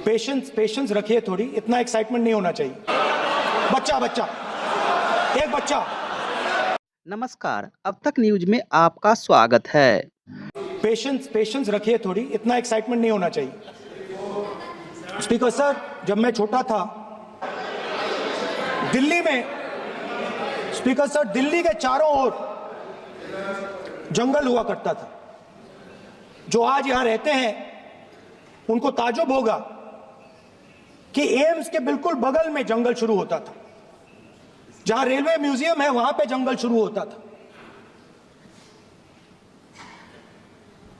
Patience patience रखिए, थोड़ी इतना एक्साइटमेंट नहीं होना चाहिए। बच्चा बच्चा एक बच्चा। नमस्कार, अब तक न्यूज में आपका स्वागत है। पेशेंस पेशेंस रखिए, थोड़ी इतना एक्साइटमेंट नहीं होना चाहिए। स्पीकर सर, जब मैं छोटा था दिल्ली में, स्पीकर सर, दिल्ली के चारों ओर जंगल हुआ करता था। जो आज यहां रहते हैं उनको ताज्जुब होगा कि एम्स के बिल्कुल बगल में जंगल शुरू होता था। जहां रेलवे म्यूजियम है वहां पे जंगल शुरू होता था।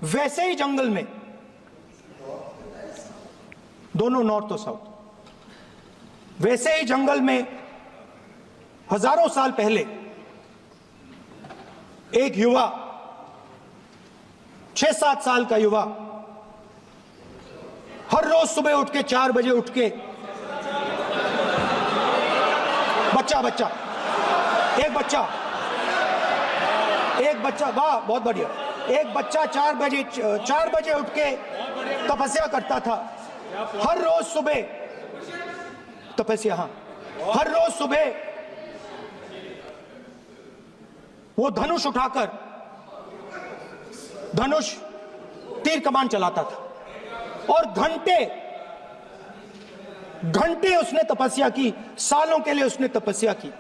वैसे ही जंगल में, दोनों नॉर्थ और साउथ, वैसे ही जंगल में हजारों साल पहले एक युवा, 6-7 साल का युवा, हर रोज सुबह उठ के 4 बजे उठ के, बच्चा बच्चा एक बच्चा वाह बहुत बढ़िया, एक बच्चा 4 बजे उठ के तपस्या करता था। हर रोज सुबह तपस्या, हाँ, हर रोज सुबह वो धनुष उठाकर तीर कमान चलाता था और घंटे घंटे उसने तपस्या की, सालों के लिए उसने तपस्या की।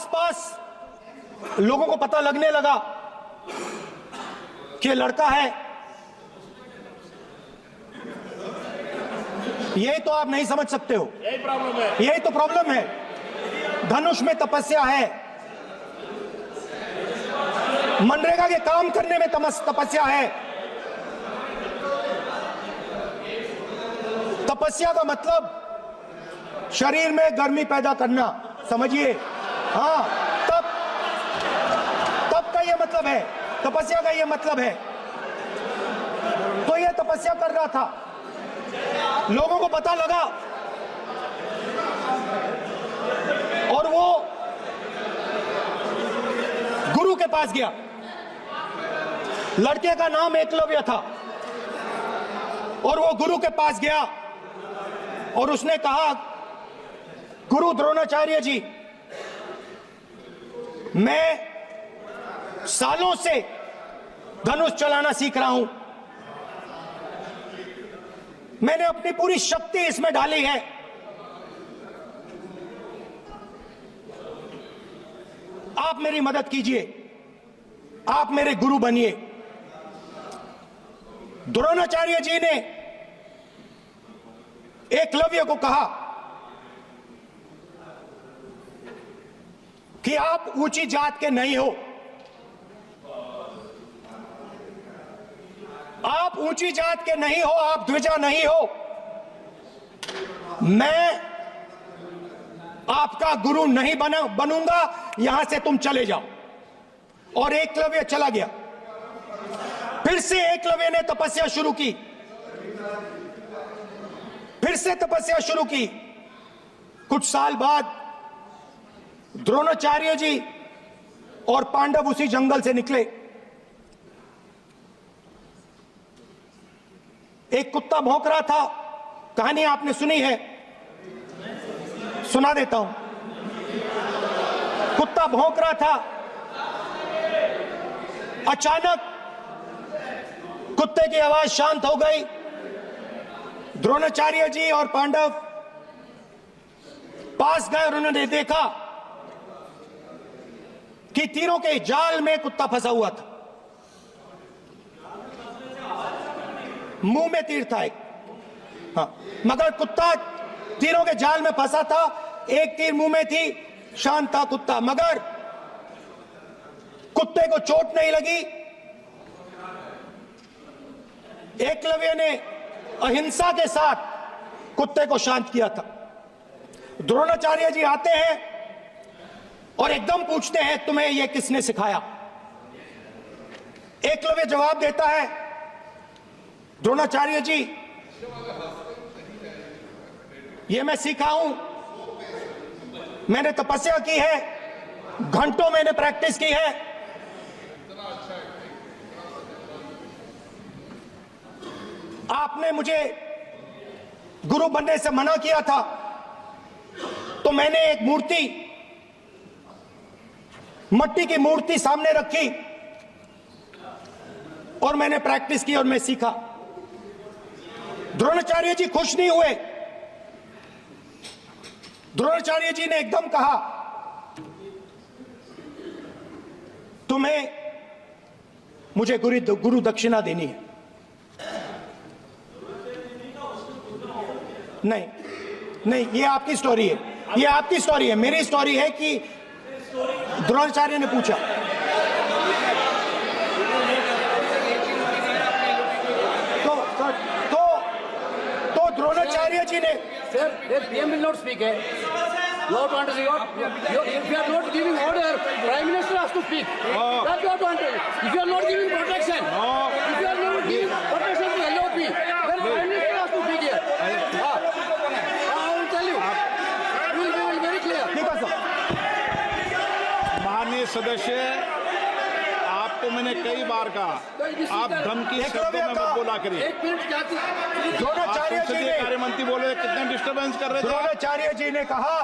पास लोगों को पता लगने लगा कि लड़का है। यही तो आप नहीं समझ सकते हो, यही प्रॉब्लम है, यही तो प्रॉब्लम है। धनुष में तपस्या है, मनरेगा के काम करने में तपस्या है। तपस्या का मतलब शरीर में गर्मी पैदा करना, समझिए। हाँ, तब का ये मतलब है, तपस्या का ये मतलब है। तो ये तपस्या कर रहा था, लोगों को पता लगा और वो गुरु के पास गया। लड़के का नाम एकलव्य था और वो गुरु के पास गया और उसने कहा, गुरु द्रोणाचार्य जी, मैं सालों से धनुष चलाना सीख रहा हूं, मैंने अपनी पूरी शक्ति इसमें डाली है, आप मेरी मदद कीजिए, आप मेरे गुरु बनिए। द्रोणाचार्य जी ने एकलव्य को कहा कि आप ऊंची जात के नहीं हो, आप ऊंची जात के नहीं हो, आप द्विजा नहीं हो, मैं आपका गुरु नहीं बनूंगा, यहां से तुम चले जाओ। और एकलव्य चला गया। फिर से एकलव्य ने तपस्या शुरू की, फिर से तपस्या शुरू की। कुछ साल बाद द्रोणाचार्य जी और पांडव उसी जंगल से निकले। एक कुत्ता भौंक रहा था, कहानी आपने सुनी है, सुना देता हूं। कुत्ता भौंक रहा था, अचानक कुत्ते की आवाज शांत हो गई। द्रोणाचार्य जी और पांडव पास गए और उन्होंने देखा कि तीरों के जाल में कुत्ता फंसा हुआ था। मुंह में तीर था एक, हाँ, मगर कुत्ता तीरों के जाल में फंसा था, एक तीर मुंह में थी, शांत था कुत्ता, मगर कुत्ते को चोट नहीं लगी। एकलव्य ने अहिंसा के साथ कुत्ते को शांत किया था। द्रोणाचार्य जी आते हैं और एकदम पूछते हैं, तुम्हें यह किसने सिखाया? एकलव्य जवाब देता है, द्रोणाचार्य जी, यह मैं सीखा हूं, मैंने तपस्या की है, घंटों मैंने प्रैक्टिस की है। आपने मुझे गुरु बनने से मना किया था, तो मैंने एक मूर्ति, मट्टी की मूर्ति सामने रखी और मैंने प्रैक्टिस की और मैं सीखा। द्रोणाचार्य जी खुश नहीं हुए। द्रोणाचार्य जी ने एकदम कहा, तुम्हें मुझे गुरु दक्षिणा देनी है। नहीं नहीं, ये आपकी स्टोरी है, ये आपकी स्टोरी है। मेरी स्टोरी है कि द्रोणाचार्य ने पूछा। तो द्रोणाचार्य जी ने, Sir, the PM will not speak. You have to understand. If you are not giving order, Prime Minister has to speak. That you have to understand. If you are not giving protection, if you are not giving protection to LOP, then Prime Minister has to speak here. I will tell you. We will be very clear. माननीय सदस्य, आपको मैंने कई बार कहा, आप धमकी शब्दों में मत बोला करिए। एक मिनट क्या थी? द्रोणाचार्य जी ने, कार्य मंत्री बोले कितने डिस्टर्बेंस कर रहे थे। द्रोणाचार्य जी ने कहा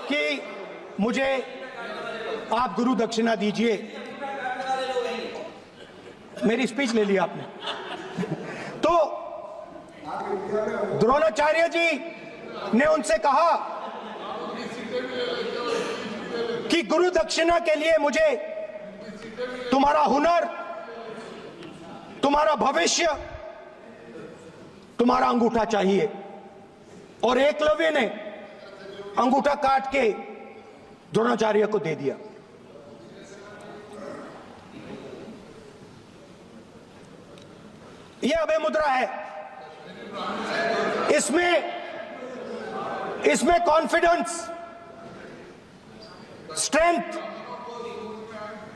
कि मुझे आप गुरु दक्षिणा दीजिए। मेरी स्पीच ले ली आपने। तो द्रोणाचार्य जी ने उनसे कहा कि गुरु दक्षिणा के लिए मुझे तुम्हारा हुनर, तुम्हारा भविष्य, तुम्हारा अंगूठा चाहिए। और एकलव्य ने अंगूठा काट के द्रोणाचार्य को दे दिया। यह अभय मुद्रा है। इसमें कॉन्फिडेंस, स्ट्रेंथ,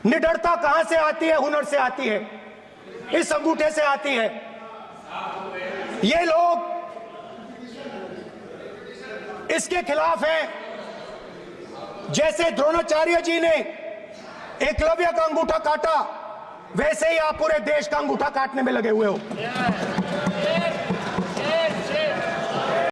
निडरता कहां से आती है? हुनर से आती है, इस अंगूठे से आती है। ये लोग इसके खिलाफ हैं। जैसे द्रोणाचार्य जी ने एकलव्य का अंगूठा काटा, वैसे ही आप पूरे देश का अंगूठा काटने में लगे हुए हो।